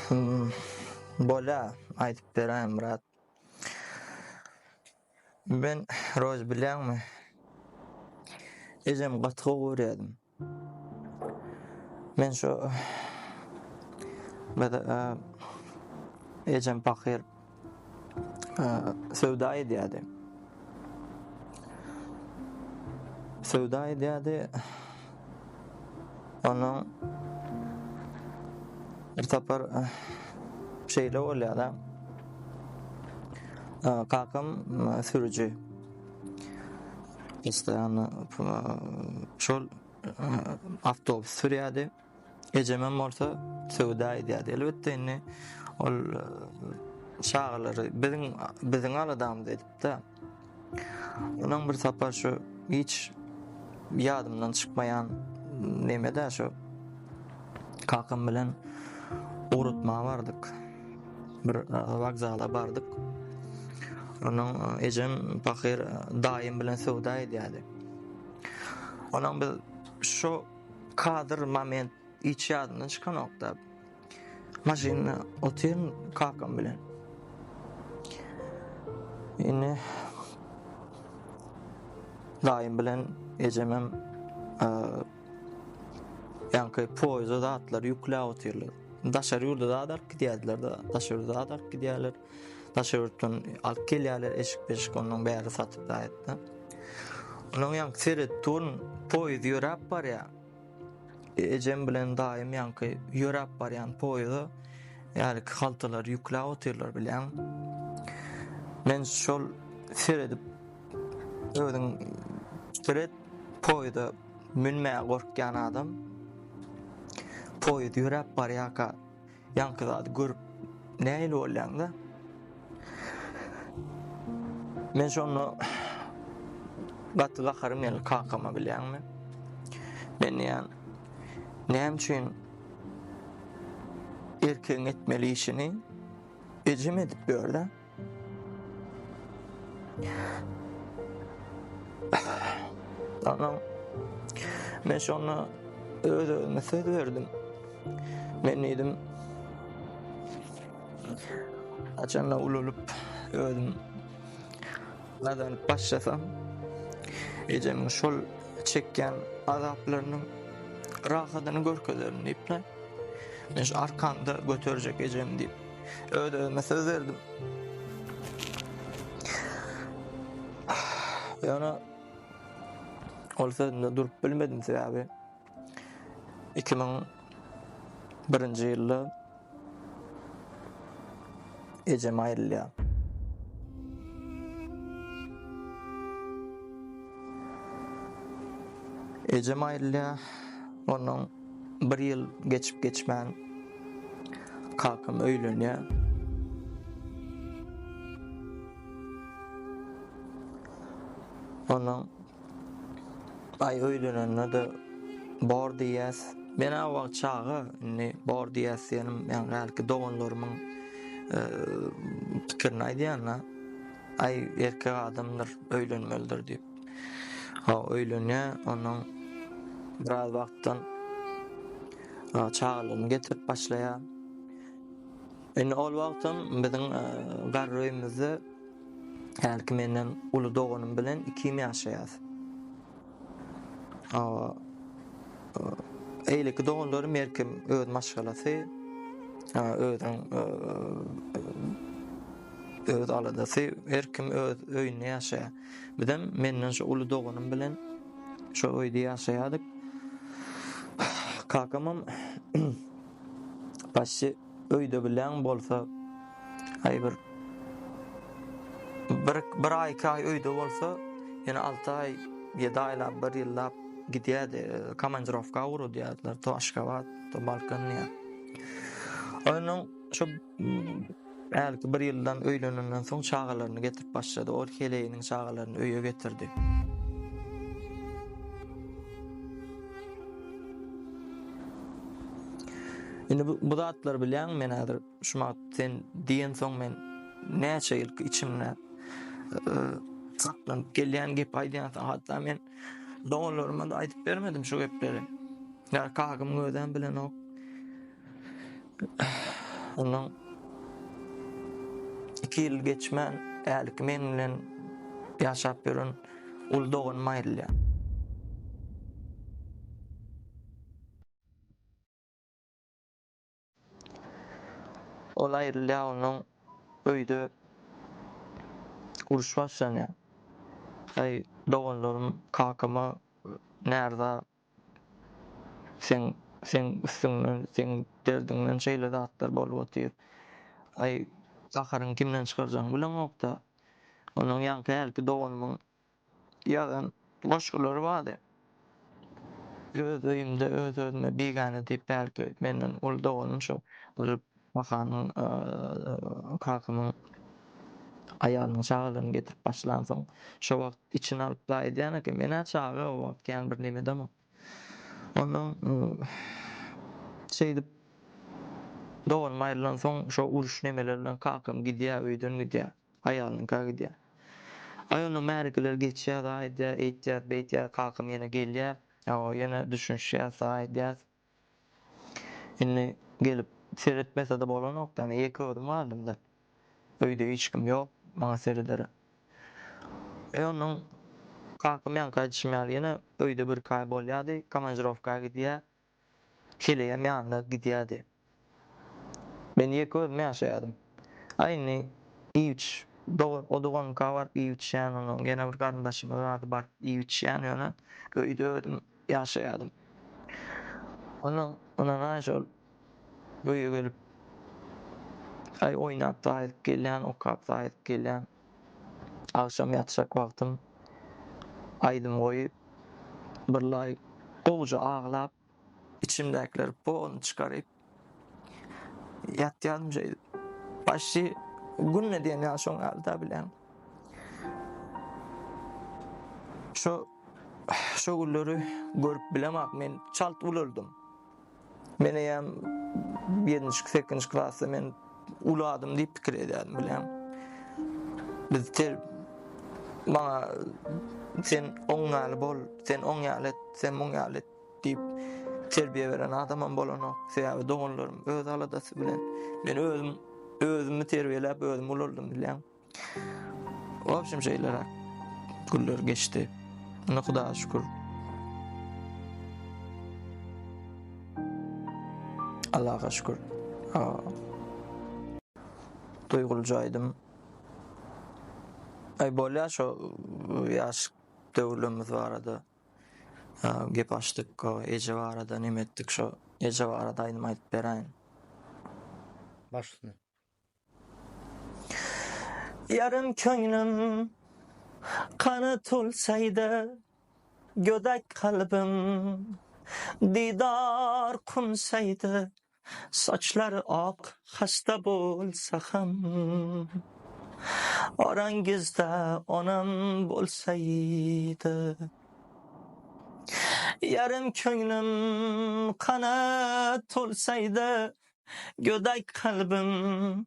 Hmm, Bola aytyp berem murat. Ben roz bilenmi? Ejem gatga görýärdim. Men şu bada ejem pakyr sowda edýärdi. Sowda edýärdi. Onu bir tapar şeyle bolýar. Kakam sürücü. İşte yani şol avtobus sürýärdi. Ejemem bolsa sowda edýärdi. Elbetde indi ol şaglary biziň aladam edipdi. Onuň bir tapar şu hiç ýadymdan çykmaýan nemede şu kakam bilen urutma bardyk. Bir wagzala bardyk. Onuň ejem pakyr daim bilen sowda edýärdi. Onuň bir şu kadr moment hiç ýadymdan çykan nokta. Maşyna otyrn kakam bilen. Ine daim bilen ejemem ýa-ni poýzda atlar ýükläp otyrlar. Daşary ýurda da adark gidýärdiler da, daşary ýurda adark gidýärler. Daşary ýurtdan alyp gelýärler, eşik beşik onuň bäri satyp da etdi. Onuň ýa-ni seret turn poýz ýörap barýa. Ejem bilen daim ýa-ni ýörap barýan poýzda ýa-ni haltalar ýükläp otyrlar bilen. Men şol seredip özüň seret poýda münmäge gorkýan adam poýdy ýörap barýaka ýankyzady görüp näil bolýanda. Men şonu gaty gakarym ýaly kakama bilýärmi? Men ýa näme üçin erkeň etmeli işini ejem edip berdi. Anam men şonu özüme söz berdim. Men edim açanla ululup özüm nadan başlasam ejem şol çekken azaplarının rahatyny görkezlerini ipne men şu arkanda götürecek ejem diýip özüme söz berdim. Ýa-ni ol sözünde durup bilmedim sebäbi 2001-nji ýylda ejem aýrylýar. Ejem aýrylýar. Onuň bir ýyl geçip geçmän kakam öýlenýär. Onuň ay öýlenende de bar diýäs. Men awak çağı bar diýäs ýanym ýa-ni doganlarymyň pikirini aýdýanlar. Ay erkek adamlar öýlenmelidir diýip. Öýlenýär, onuň biraz wagtdan çağlaryny getirip başlaýar. Indi ol wagtdan biziň garrymyzda herki menden uly doganym bilen 2 ýaşaýar. Eýleki doganlarym erkim öz maşgalasy, öz aladasy, erkim öz öýünde ýaşaýar. Bizem menden şu uly doganym bilen şu öýde ýaşaýardyk. Kakamam başy öýde bilen bolsa ay bir ay 2 ay öýde bolsa ýani 6 ay 7 aýlap 1 ýyllap gidýärdi, komandirovka urýardylar, to Aşgabat, to Balkanya. Onuň şu belki 1 ýyldan öýlenenden soň çağalaryny getirip başlady. O heleýiniň çağalaryny öýe getirdi. Indi bu zatlar bilen men häzir şuma sen diýen soň men näçe ýyl içimde saklanyp gelýän gep aýdýan hatda men doganlaryma da aýdyp bermedim şu gepleri. Ýa kakam gözden bilen ok Onuň 2 ýyl geçmän älik men bilen ýaşap ýören ul dogan maýrylýar. Ol aýrylýar, onuň öýde uruş başlanýar. Ay doganlarym kakama nerede sen üstünden sen derdiňden şeýle zatlar bolup otyr. Ay zaharyn kimden çykarjagyny bilemokda. Onuň ýanky elki doganymyň ýagan goşgulary bardy. Öz öýümde öz özüme begane diýip belki menden ol doganym şo bakanyň kakamyň aýalynyň çagalaryny getirip başlansoň şo wagt içine alyp daýdýan eken men çaga o wagt ýa bir nime demem. Onuň şeýdip dogan aýrylansoň şo uruş nemelerden kakam gidýär, öýden gidýär, aýalynyňka gidýär. Ay onu mergiler geçýär, aýdýar, eýtýär, beýtýär, kakam ýene gelýär. O ýene düşünşýär, aýdýar. Indi gelip seretmese de bolanokdan ýeki ödüm aldymda. Öýde hiç kim ýok, maňa seredere. Onuň kakam ýanka düşmýär, ýene öýde bir kay bolýardy, komandirovkaga gidýär. Keleýär ýanyna gidýärdi. Men ýeki özüm ýaşaýardym. Aýny iýüç dogan kavar iýüç ýanyny gene bir garyndaşym bardy, bar iýüç ýanyna öýde özüm ýaşaýardym. Onuň aýşol öýe gelip ay oýnap daýyp gelýän, okap daýyp gelýän. Akşam ýatşak wagtym aýdym goýup birlay gowja aglap içimdäkileri pon çykaryp ýatýarym şeýle. Başy günne diýen ýaşaň alda bilen. Şo günleri görüp bilemek men çalt ulurdum. Meneýem 7-8 klasda men uladym diýip pikir edýärdim bilen. Biz maňa sen oňaly bol, sen oňaly et, sen oňaly et diýip terbiýe beren adamam bolanok. Sebäbi doganlarym öz aladasy bilen men özümi terbiýelep özüm ulurdum bilen. Opşym şeýler günler geçti. Ona Hudağa şükür. Allah'a şükür. Duyguljaydym. Ay bolýar şo ýaş döwrümüz barada. Gep açdyk, eje barada nime etdik şo eje barada aýdym aýdyp beräýin. Başlyny. Yarım köňlüm kanat olsaydı, gödek kalbim didar kunsaydı, saçları ak hasta bolsa ham, arangizda onam bolsaydı. Yarım köňlüm kanat olsaydı, gödek kalbim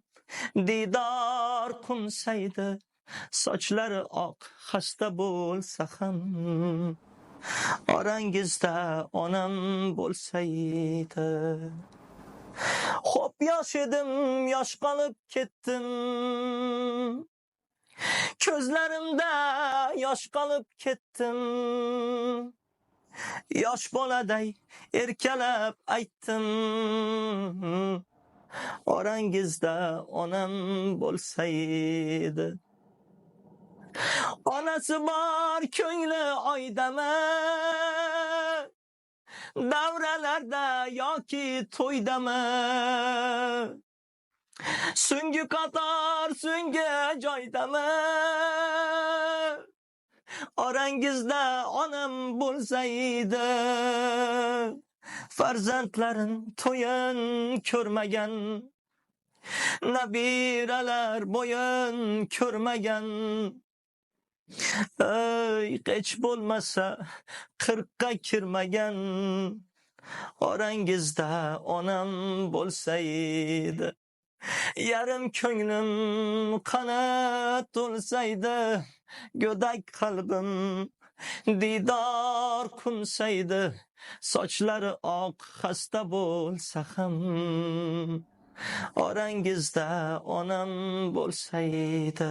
didar kunsaydı, saçları ak hasta bolsa ham, arangizda onam bolsaydı. Hop yaşadım, yaş kalıp kettim, közlerimde yaş kalıp kettim. Yaş boladay erkelep aytdım, arangizda onam bolsaydı. Anası bar köňlü aýdama, davralerde yoki toýdama, süngü katar süngü joýdama, arangizda onam bolsaydı. Farzandlaryň toýun körmegen, nabiralar boyun körmegen. Ey geç bolmasa 40'a kirmegen, arangizda onam bolsaydı. Yarım köňlüm kanat olsaydı, gödek kalbim didar kunsaydı, saçları ak hasta bolsa ham, Orangizda onam bolsaydı.